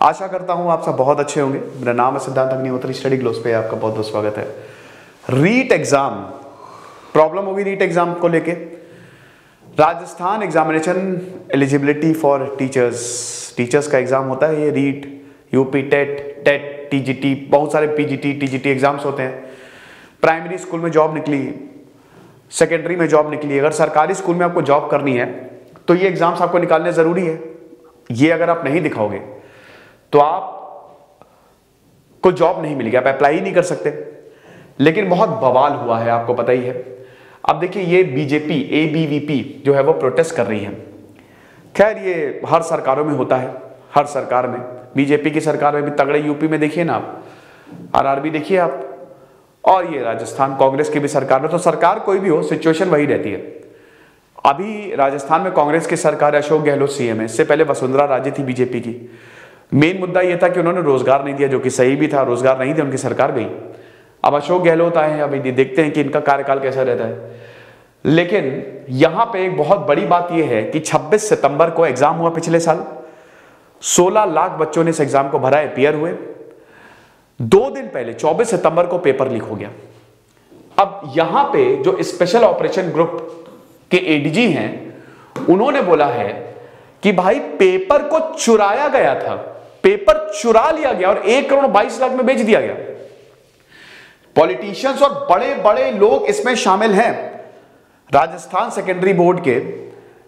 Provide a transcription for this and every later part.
आशा करता हूं आप सब बहुत अच्छे होंगे। मेरा नाम है सिद्धांत अग्निहोत्री, स्टडी ग्लोस पे आपका बहुत बहुत स्वागत है। रीट एग्जाम प्रॉब्लम होगी, रीट एग्जाम को लेके Rajasthan examination eligibility for teachers का एग्जाम होता है। ये रीट, यूपी टेट, टीजीटी, बहुत सारे पीजीटी टीजीटी एग्जाम्स होते हैं। प्राइमरी स्कूल में जॉब निकली, सेकेंडरी में जॉब निकली, अगर सरकारी स्कूल में आपको जॉब करनी है तो ये एग्जाम्स आपको निकालने जरूरी है। ये अगर आप नहीं दिखाओगे तो आप को जॉब नहीं मिलेगी, आप अप्लाई ही नहीं कर सकते। लेकिन बहुत बवाल हुआ है, आपको पता ही है। अब देखिए, ये बीजेपी एबीवीपी जो है वो प्रोटेस्ट कर रही है। खैर, ये हर सरकारों में होता है, हर सरकार में, बीजेपी की सरकार में भी तगड़े, यूपी में देखिए ना आप, आरआरबी देखिए आप, और ये राजस्थान कांग्रेस की भी सरकार में। तो सरकार कोई भी हो, सिचुएशन वही रहती है। अभी राजस्थान में कांग्रेस की सरकार, अशोक गहलोत सीएम है, इससे पहले वसुंधरा राजे थी बीजेपी की। मेन मुद्दा यह था कि उन्होंने रोजगार नहीं दिया, जो कि सही भी था, रोजगार नहीं दिया, उनकी सरकार गई। अब अशोक गहलोत आए हैं, अभी देखते हैं कि इनका कार्यकाल कैसा रहता है। लेकिन यहां पे एक बहुत बड़ी बात यह है कि 26 सितंबर को एग्जाम हुआ पिछले साल, 16 लाख बच्चों ने इस एग्जाम को भरा, अपियर हुए। 2 दिन पहले 24 सितंबर को पेपर लीक हो गया। अब यहां पे जो स्पेशल ऑपरेशन ग्रुप के एडीजी हैं, उन्होंने बोला है कि भाई पेपर को चुराया गया था, पेपर चुरा लिया गया और 1 करोड़ 22 लाख में बेच दिया गया। पॉलिटिशियंस और बड़े बड़े लोग इसमें शामिल हैं। राजस्थान सेकेंडरी बोर्ड के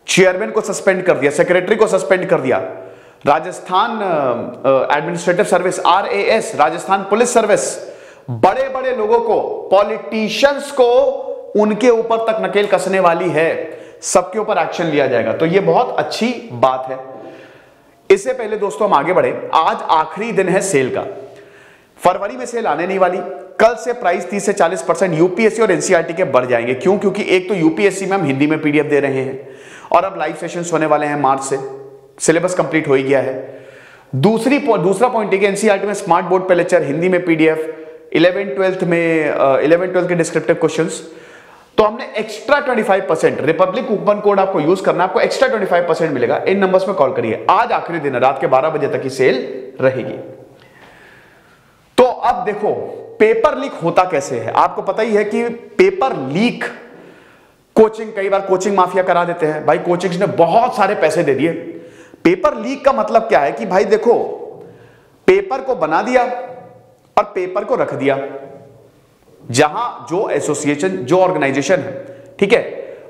चेयरमैन को सस्पेंड कर दिया, सेक्रेटरी को सस्पेंड कर दिया, Rajasthan administrative service RAS, Rajasthan police service, बड़े बड़े लोगों को, पॉलिटिशियंस को उनके ऊपर तक नकेल कसने वाली है। सबके ऊपर एक्शन लिया जाएगा, तो यह बहुत अच्छी बात है। इससे पहले दोस्तों हम आगे बढ़े, आज आखिरी दिन है सेल का। फरवरी में सेल आने नहीं वाली। कल से प्राइस 30 से 40% यूपीएससी और एनसीईआरटी के बढ़ जाएंगे। क्यों? क्योंकि एक तो यूपीएससी में हम हिंदी में पीडीएफ दे रहे हैं और अब लाइव सेशंस होने वाले हैं मार्च से, सिलेबस कंप्लीट हो ही गया है। दूसरा पॉइंट है कि एनसीईआरटी में स्मार्ट बोर्ड पे लेक्चर, हिंदी में पीडीएफ, 11th-12th के डिस्क्रिप्टिव क्वेश्चंस। तो हमने एक्स्ट्रा 25%, रिपब्लिक कूपन कोड आपको यूज करना, आपको एक्स्ट्रा 25% मिलेगा। इन नंबर्स में कॉल करिए। आज आखिरी दिन है, रात के 12 बजे तक की सेल रहेगी। तो अब देखो, पेपर लीक होता कैसे है। आपको पता ही है कि पेपर लीक कोचिंग, कई बार कोचिंग माफिया करा देते हैं। भाई कोचिंग्स ने बहुत सारे पैसे दे दिए। पेपर लीक का मतलब क्या है कि भाई देखो, पेपर को बना दिया और पेपर को रख दिया जहां जो एसोसिएशन, जो ऑर्गेनाइजेशन है, ठीक है,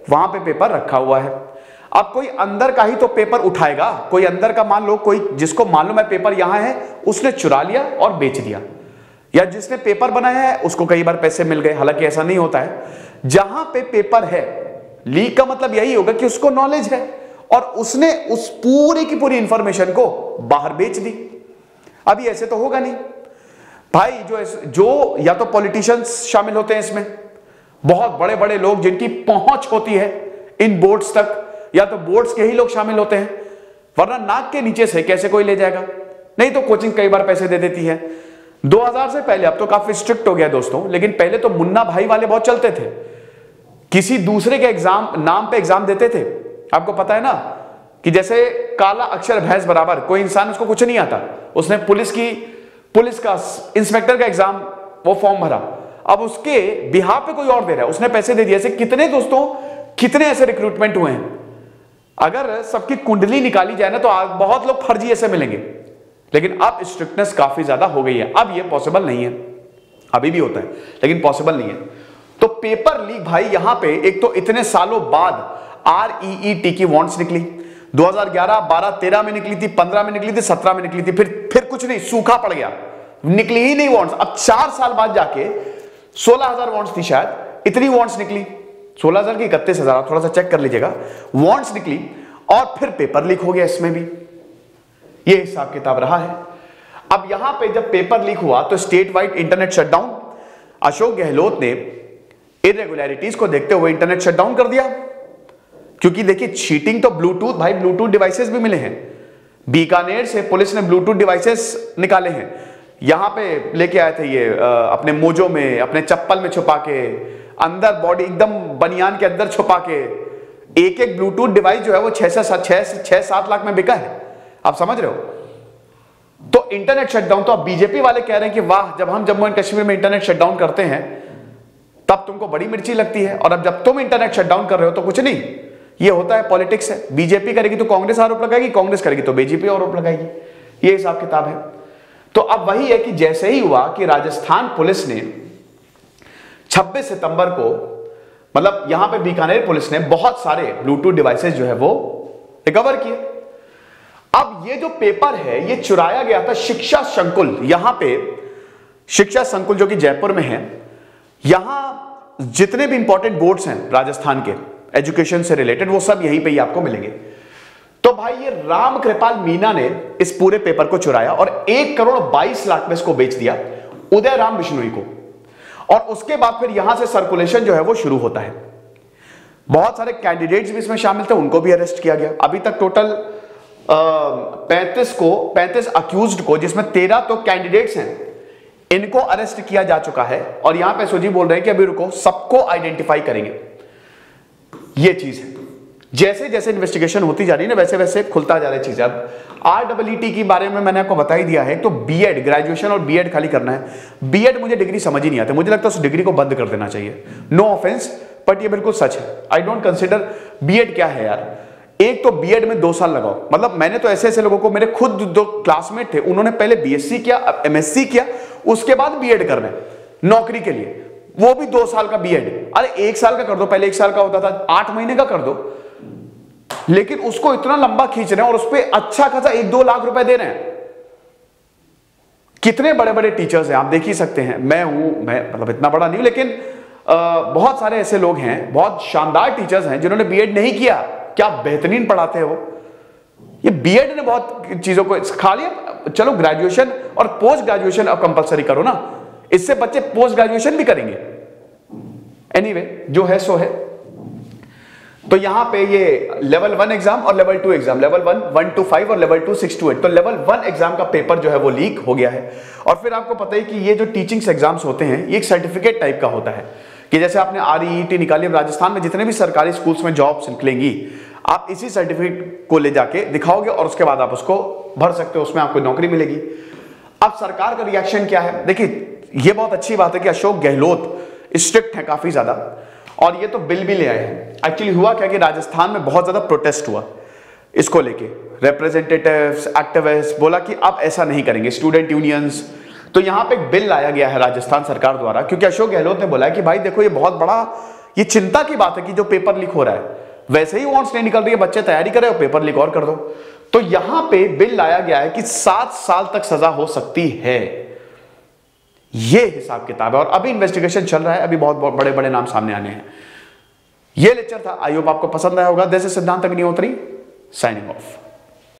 वहां पे पेपर रखा हुआ है। अब कोई अंदर का ही तो पेपर उठाएगा। कोई अंदर का, मान लो कोई जिसको मालूम है पेपर यहां है, उसने चुरा लिया और बेच दिया, या जिसने पेपर बनाया है उसको कई बार पैसे मिल गए। हालांकि ऐसा नहीं होता है। जहां पे पेपर है, लीक का मतलब यही होगा कि उसको नॉलेज है और उसने उस पूरी की पूरी इंफॉर्मेशन को बाहर बेच दी। अभी ऐसे तो होगा नहीं भाई। जो या तो पॉलिटिशियंस शामिल होते हैं इसमें, बहुत बड़े बड़े लोग जिनकी पहुंच होती है इन बोर्ड्स तक, या तो बोर्ड्स के ही लोग शामिल होते हैं, वरना नाक के नीचे से कैसे कोई ले जाएगा। नहीं तो कोचिंग कई बार पैसे दे देती है। 2000 से पहले, अब तो काफी स्ट्रिक्ट हो गया दोस्तों, लेकिन पहले तो मुन्ना भाई वाले बहुत चलते थे। किसी दूसरे के एग्जाम नाम पे एग्जाम देते थे। आपको पता है ना कि जैसे काला अक्षर भैंस बराबर, कोई इंसान, उसको कुछ नहीं आता, उसने पुलिस का इंस्पेक्टर का एग्जाम वो फॉर्म भरा, अब उसके बिहाफ पे कोई और दे रहा है, उसने पैसे दे दिए। ऐसे कितने दोस्तों, कितने ऐसे रिक्रूटमेंट हुए हैं। अगर सबकी कुंडली निकाली जाए ना तो बहुत लोग फर्जी ऐसे मिलेंगे। लेकिन अब स्ट्रिक्टनेस काफी ज्यादा हो गई है। अब ये पॉसिबल नहीं है, अभी भी होता है लेकिन पॉसिबल नहीं है। तो पेपर लीक भाई, यहां पे एक तो इतने सालों बाद REET की वांट्स निकली। 2011, 12, 13 में निकली थी, 15 में निकली थी, 17 में निकली थी, फिर कुछ नहीं, सूखा पड़ गया, निकली ही नहीं वांट्स। अब 4 साल बाद जाके 16,000 वांट्स थी शायद, इतनी वांट्स निकली, 16,000 की 31,000, थोड़ा सा चेक कर लीजिएगा, वांट्स निकली और फिर पेपर लीक हो गया। इसमें भी ये हिसाब किताब रहा है। अब यहां पे जब पेपर लीक हुआ तो state wide internet shutdown, Ashok Gehlot ने इरेगुलरिटीज को देखते हुए इंटरनेट शटडाउन कर दिया। क्योंकि देखिए, चीटिंग तो ब्लूटूथ, भाई ब्लूटूथ डिवाइसेस भी मिले हैं। बीकानेर से पुलिस ने ब्लूटूथ डिवाइसेस निकाले हैं, यहां पे लेके आए थे ये अपने मोजों में, अपने चप्पल में छुपा के, अंदर बॉडी एकदम बनियान के अंदर छुपा के। एक एक ब्लूटूथ डिवाइस जो है वो 6 से 7 लाख में बिका है। आप समझ रहे हो? तो तो इंटरनेट शटडाउन, तो अब बीजेपी वाले कह रहे हैं कि वाह, जब हम जम्मू एंड कश्मीर में इंटरनेट शटडाउन करते हैं तब तुमको बड़ी मिर्ची लगती है, और अब जब तुम इंटरनेट शटडाउन कर रहे हो तो कुछ नहीं। ये होता है, पॉलिटिक्स है। बीजेपी करेगी तो कांग्रेस आरोप लगाएगी, कांग्रेस करेगी तो बीजेपी आरोप लगाएगी। ये हिसाब किताब है। तो अब वही है कि जैसे ही हुआ कि राजस्थान पुलिस ने 26 सितंबर को, मतलब यहां पे बीकानेर पुलिस ने बहुत सारे ब्लूटूथ डिवाइसेस जो है वो रिकवर किए। अब ये जो पेपर है ये चुराया गया था शिक्षा संकुल, यहां पे शिक्षा संकुल जो कि जयपुर में है। यहां जितने भी इंपॉर्टेंट बोर्ड्स हैं राजस्थान के एजुकेशन से रिलेटेड, वो सब यहीं पे ही आपको मिलेंगे। तो भाई ये राम कृपाल मीना ने इस पूरे पेपर को चुराया और 1,22,00,000 में इसको बेच दिया उदय राम बिश्नोई को। और उसके बाद फिर यहां से सर्कुलेशन जो है वो शुरू होता है। बहुत सारे कैंडिडेट्स भी इसमें शामिल थे, उनको भी अरेस्ट किया गया। अभी तक टोटल 35 अक्यूज्ड को, जिसमें 13 तो कैंडिडेट्स हैं, इनको अरेस्ट किया जा चुका है। और यहां पे एसओजी बोल रहे हैं कि अभी रुको, सबको आइडेंटिफाई करेंगे। ये चीज है, जैसे जैसे इन्वेस्टिगेशन होती जा रही है ना, वैसे वैसे खुलता जा रहा है चीजें। अब REET के बारे में मैंने आपको बता ही दिया है। तो बीएड, ग्रेजुएशन और बीएड खाली करना है। बीएड मुझे डिग्री समझ ही नहीं आती, मुझे लगता है उस डिग्री को बंद कर देना चाहिए। नो ऑफेंस, बट ये बिल्कुल सच है। आई डोंट कंसिडर बीएड क्या है यार। एक तो बीएड में 2 साल लगाओ, मतलब मैंने तो ऐसे ऐसे लोगों को, मेरे खुद 2 क्लासमेट थे, उन्होंने पहले बीएससी किया, अब एमएससी किया, उसके बाद बीएड करना है नौकरी के लिए, वो भी 2 साल का बीएड। अरे 1 साल का कर दो, पहले 1 साल का होता था, 8 महीने का कर दो। लेकिन उसको इतना लंबा खींच रहे हैं और उस पर अच्छा खासा 1-2 लाख रुपए दे रहे हैं। कितने बड़े बड़े टीचर्स हैं, आप देख ही सकते हैं। मैं मतलब इतना बड़ा नहीं हूं, लेकिन बहुत सारे ऐसे लोग हैं, बहुत शानदार टीचर्स हैं जिन्होंने बीएड नहीं किया। क्या बेहतरीन पढ़ाते हैं वो। ये बीएड ने बहुत चीजों को खा लिया। चलो ग्रेजुएशन और पोस्ट ग्रेजुएशन अब कंपलसरी करो ना, इससे बच्चे पोस्ट ग्रेजुएशन भी करेंगे। एनीवे, जो है सो है। तो यहां पे ये लेवल 1 एग्जाम और लेवल 2 एग्जाम, लेवल 1 1 to 5 और लेवल 2 6 to 8। तो लेवल 1 एग्जाम का पेपर जो है वो लीक हो गया है। और फिर आपको पता है कि ये जो टीचिंग्स एग्जाम्स होते हैं, ये एक सर्टिफिकेट टाइप का होता है कि जैसे आपने REET निकाली, राजस्थान में जितने भी सरकारी स्कूल्स में जॉब्स निकलेंगी, आप इसी सर्टिफिकेट को ले जाके दिखाओगे और उसके बाद आप उसको भर सकते हो, उसमें आपको नौकरी मिलेगी। अब सरकार का रिएक्शन क्या है? देखिए, ये बहुत अच्छी बात है कि अशोक गहलोत स्ट्रिक्ट है काफी ज्यादा, और ये तो बिल भी ले आए हैं। एक्चुअली हुआ क्या कि राजस्थान में बहुत ज्यादा प्रोटेस्ट हुआ इसको लेके। रिप्रेजेंटेटिव्स, एक्टिविस्ट बोला कि अब ऐसा नहीं करेंगे, स्टूडेंट यूनियंस। तो यहां पे एक बिल लाया गया है राजस्थान सरकार द्वारा, क्योंकि अशोक गहलोत ने बोला कि भाई देखो, ये बहुत बड़ा, ये चिंता की बात है कि जो पेपर लीक हो रहा है, वैसे ही वांट्स नहीं निकल रही है, बच्चे तैयारी कर रहे हो, पेपर लीक और कर दो। तो यहां पे बिल लाया गया है कि 7 साल तक सजा हो सकती है। ये हिसाब किताब है और अभी इन्वेस्टिगेशन चल रहा है, अभी बहुत बड़े बड़े नाम सामने आने हैं। ये लेक्चर था, आई होप आपको पसंद आया होगा। दिस इज सिद्धांत अग्निहोत्री, साइनिंग ऑफ।